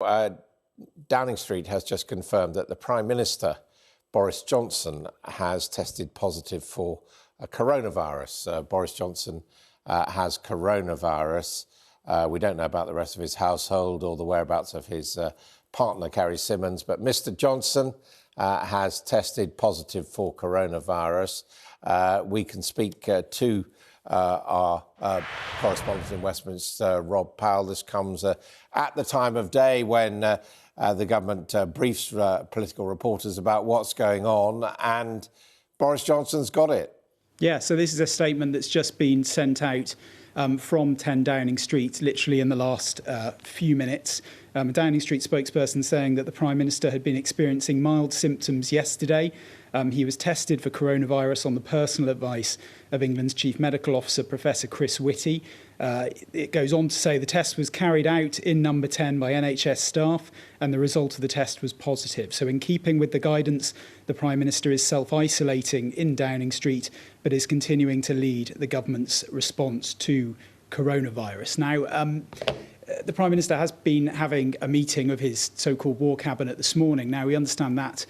Downing Street has just confirmed that the Prime Minister, Boris Johnson, has tested positive for coronavirus. Boris Johnson has coronavirus. We don't know about the rest of his household or the whereabouts of his partner, Carrie Symonds, but Mr. Johnson has tested positive for coronavirus. We can speak to our correspondent in Westminster, Rob Powell. This comes at the time of day when the government briefs political reporters about what's going on, and Boris Johnson's got it. Yeah, so this is a statement that's just been sent out from 10 Downing Street, literally in the last few minutes. A Downing Street spokesperson saying that the Prime Minister had been experiencing mild symptoms yesterday. He was tested for coronavirus on the personal advice of England's Chief Medical Officer, Professor Chris Whitty. It goes on to say the test was carried out in number 10 by NHS staff and the result of the test was positive. So in keeping with the guidance, the Prime Minister is self-isolating in Downing Street, but is continuing to lead the government's response to coronavirus. Now, the Prime Minister has been having a meeting of his so-called war cabinet this morning. Now, we understand that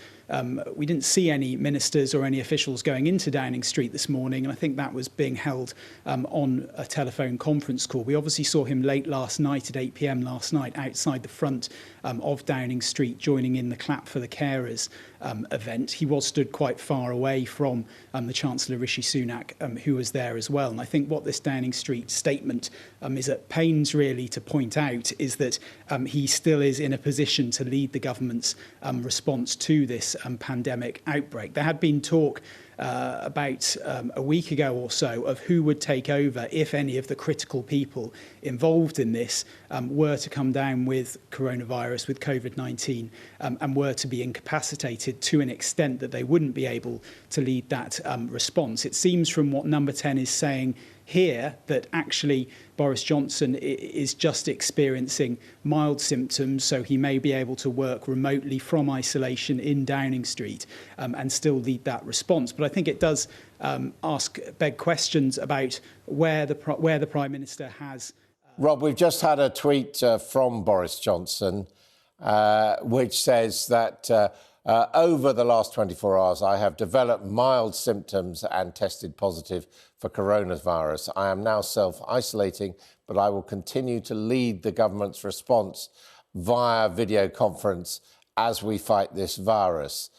we didn't see any ministers or any officials going into Downing Street this morning, and I think that was being held on a telephone conference call. We obviously saw him late last night at 8 p.m. last night outside the front of Downing Street, joining in the Clap for the Carers event. He was stood quite far away from the Chancellor Rishi Sunak, who was there as well. And I think what this Downing Street statement is at pains really to point out is that he still is in a position to lead the government's response to this pandemic outbreak. There had been talk about a week ago or so of who would take over if any of the critical people involved in this were to come down with coronavirus, with COVID-19, and were to be incapacitated to an extent that they wouldn't be able to lead that response. It seems from what Number 10 is saying here that actually Boris Johnson is just experiencing mild symptoms, so he may be able to work remotely from isolation in Downing Street and still lead that response. But I think it does beg questions about where the Prime Minister has... Rob, we've just had a tweet from Boris Johnson which says that over the last 24 hours, I have developed mild symptoms and tested positive for coronavirus. I am now self-isolating, but I will continue to lead the government's response via video conference as we fight this virus.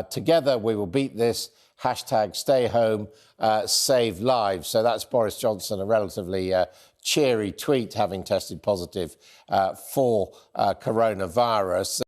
Together, we will beat this. Hashtag stay home, save lives. So that's Boris Johnson, a relatively cheery tweet, having tested positive for coronavirus.